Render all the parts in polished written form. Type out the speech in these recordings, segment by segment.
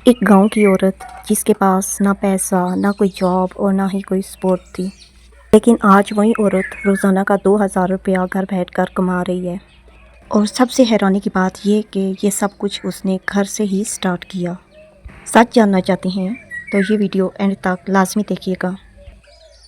एक गांव की औरत जिसके पास ना पैसा, ना कोई जॉब और ना ही कोई सपोर्ट थी। लेकिन आज वही औरत रोज़ाना का 2000 रुपया घर बैठकर कमा रही है। और सबसे हैरानी की बात ये कि ये सब कुछ उसने घर से ही स्टार्ट किया। सच जानना चाहते हैं तो ये वीडियो एंड तक लाजमी देखिएगा।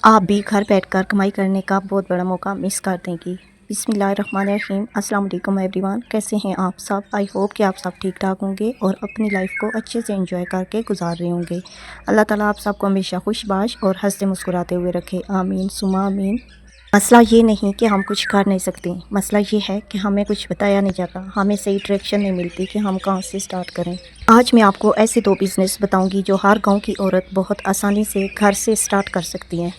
आप भी घर बैठकर कमाई करने का बहुत बड़ा मौका मिस कर देंगी। बिस्मिल्लाहिर्रहमानिर्रहीम, अस्सलाम वालेकुम एवरीवन। कैसे हैं आप सब? आई होप कि आप सब ठीक ठाक होंगे और अपनी लाइफ को अच्छे से एंजॉय करके गुजार रहे होंगे। अल्लाह ताला आप सबको हमेशा खुशबाश और हंसते मुस्कुराते हुए रखे, आमीन सुमा आमीन। मसला ये नहीं कि हम कुछ कर नहीं सकते, मसला ये है कि हमें कुछ बताया नहीं जाता, हमें सही डायरेक्शन नहीं मिलती कि हम कहाँ से स्टार्ट करें। आज मैं आपको ऐसे 2 बिज़नेस बताऊंगी जो हर गांव की औरत बहुत आसानी से घर से स्टार्ट कर सकती हैं।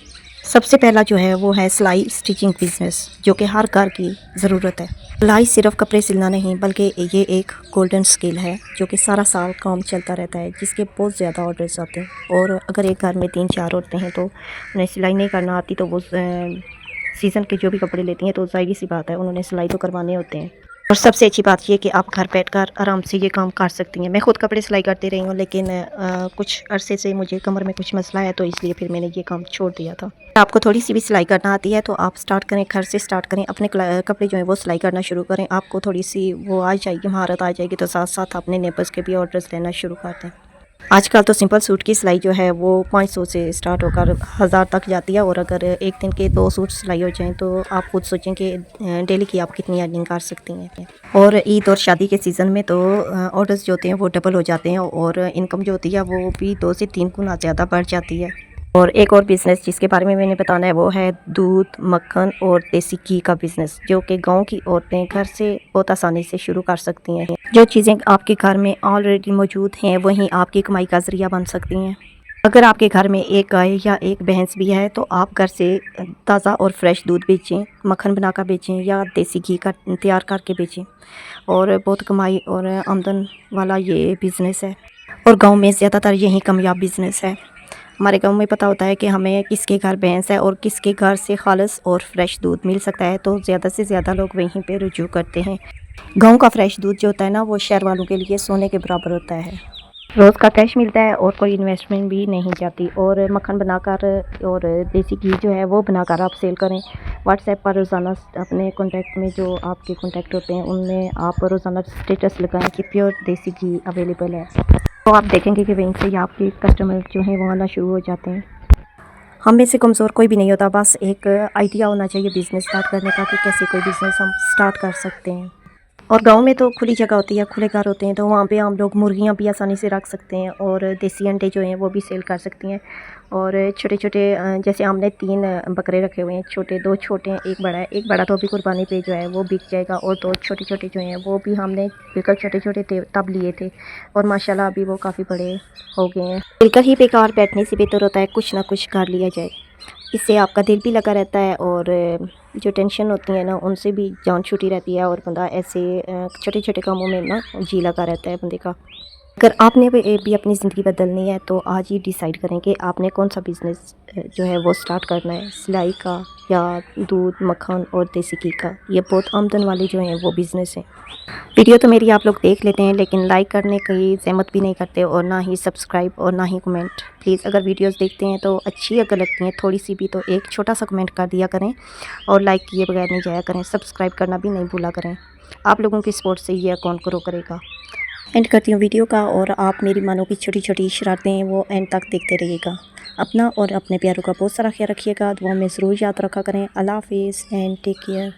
सबसे पहला जो है वो है सिलाई स्टिचिंग बिज़नेस, जो कि हर घर की ज़रूरत है। सिलाई सिर्फ कपड़े सिलना नहीं बल्कि ये एक गोल्डन स्किल है जो कि सारा साल काम चलता रहता है, जिसके बहुत ज़्यादा ऑर्डर्स आते हैं। और अगर एक घर में 3-4 औरतें हैं तो उन्हें सिलाई नहीं करना आती तो वो सीज़न के जो भी कपड़े लेती हैं तो ज़ाहिर सी बात है उन्होंने सिलाई तो करवाने होते हैं। और सबसे अच्छी बात ये कि आप घर बैठकर आराम से ये काम कर सकती हैं। मैं खुद कपड़े सिलाई करती रही हूँ, लेकिन कुछ अरसे से मुझे कमर में कुछ मसला है तो इसलिए फिर मैंने ये काम छोड़ दिया था। आपको थोड़ी सी भी सिलाई करना आती है तो आप स्टार्ट करें, घर से स्टार्ट करें, अपने कपड़े जो है वो सिलाई करना शुरू करें। आपको थोड़ी सी वो आ जाएगी, महारत आ जाएगी, तो साथ साथ अपने नेबर्स के भी ऑर्डर्स लेना शुरू कर दें। आजकल तो सिंपल सूट की सिलाई जो है वो 500 से स्टार्ट होकर 1000 तक जाती है। और अगर एक दिन के 2 सूट सिलाई हो जाएं तो आप खुद सोचें कि डेली की आप कितनी अर्निंग कर सकती हैं। और ईद और शादी के सीज़न में तो ऑर्डर्स जो होते हैं वो डबल हो जाते हैं और इनकम जो होती है वो भी 2 से 3 गुना ज़्यादा बढ़ जाती है। और एक और बिज़नेस जिसके बारे में मैंने बताना है वो है दूध, मक्खन और देसी घी का बिज़नेस, जो कि गांव की औरतें घर से बहुत आसानी से शुरू कर सकती हैं। जो चीज़ें आपके घर में ऑलरेडी मौजूद हैं वहीं आपकी कमाई का ज़रिया बन सकती हैं। अगर आपके घर में एक गाय या एक भैंस भी है तो आप घर से ताज़ा और फ्रेश दूध बेचें, मक्खन बनाकर बेचें या देसी घी का तैयार करके बेचें। और बहुत कमाई और आमदन वाला ये बिज़नेस है और गांव में ज़्यादातर यही कामयाब बिज़नेस है। हमारे गांव में पता होता है कि हमें किसके घर भैंस है और किसके घर से खालिस और फ्रेश दूध मिल सकता है, तो ज़्यादा से ज़्यादा लोग वहीं पे रुजू करते हैं। गांव का फ्रेश दूध जो होता है ना वो शहर वालों के लिए सोने के बराबर होता है। रोज़ का कैश मिलता है और कोई इन्वेस्टमेंट भी नहीं जाती। और मक्खन बनाकर और देसी घी जो है वो बनाकर आप सेल करें। व्हाट्सएप पर रोज़ाना अपने कॉन्टैक्ट में जो आपके कॉन्टैक्ट होते हैं उनमें आप रोज़ाना स्टेटस लगाएं कि प्योर देसी घी अवेलेबल है, तो आप देखेंगे कि वहीं से आपके कस्टमर जो हैं वो आना शुरू हो जाते हैं। हम में से कमज़ोर कोई भी नहीं होता, बस एक आइडिया होना चाहिए बिज़नेस स्टार्ट करने का कि कैसे कोई बिज़नेस हम स्टार्ट कर सकते हैं। और गांव में तो खुली जगह होती है, खुले घर होते हैं, तो वहाँ पे हम लोग मुर्गियाँ भी आसानी से रख सकते हैं और देसी अंडे जो हैं वो भी सेल कर सकती हैं। और छोटे छोटे जैसे हमने 3 बकरे रखे हुए हैं, छोटे 2 छोटे हैं, एक बड़ा है। एक बड़ा तो अभी कुर्बानी पे जो है वो बिक जाएगा और 2 छोटे छोटे जो हैं वो भी हमने बिल्कुल छोटे छोटे थे तब लिए थे और माशाल्लाह अभी वो काफ़ी बड़े हो गए हैं। बिल्कुल ही बेकार बैठने से बेहतर होता है कुछ ना कुछ कर लिया जाए। इससे आपका दिल भी लगा रहता है और जो टेंशन होती है ना उनसे भी जान छूटी रहती है और बंदा ऐसे छोटे छोटे कामों में ना जी लगा रहता है बंदे का। अगर आपने भी अपनी ज़िंदगी बदलनी है तो आज ही डिसाइड करें कि आपने कौन सा बिज़नेस जो है वो स्टार्ट करना है, सिलाई का या दूध, मक्खन और देसी घी का। ये बहुत आमदन वाले जो हैं वो बिज़नेस हैं। वीडियो तो मेरी आप लोग देख लेते हैं लेकिन लाइक करने की ज़हमत भी नहीं करते और ना ही सब्सक्राइब और ना ही कमेंट। प्लीज़ अगर वीडियोस देखते हैं तो अच्छी अगर लगती हैं थोड़ी सी भी तो एक छोटा सा कमेंट कर दिया करें और लाइक किए बगैर नहीं जाया करें, सब्सक्राइब करना भी नहीं भूला करें। आप लोगों की सपोर्ट से ये अकाउंट ग्रो करेगा। एंड करती हूँ वीडियो का और आप मेरी मानो की छोटी छोटी शरारतें वो एंड तक देखते रहिएगा। अपना और अपने प्यारों का बहुत सारा ख्याल रखिएगा, दुआ में ज़रूर याद रखा करें। अल्लाह हाफिज़ एंड टेक केयर।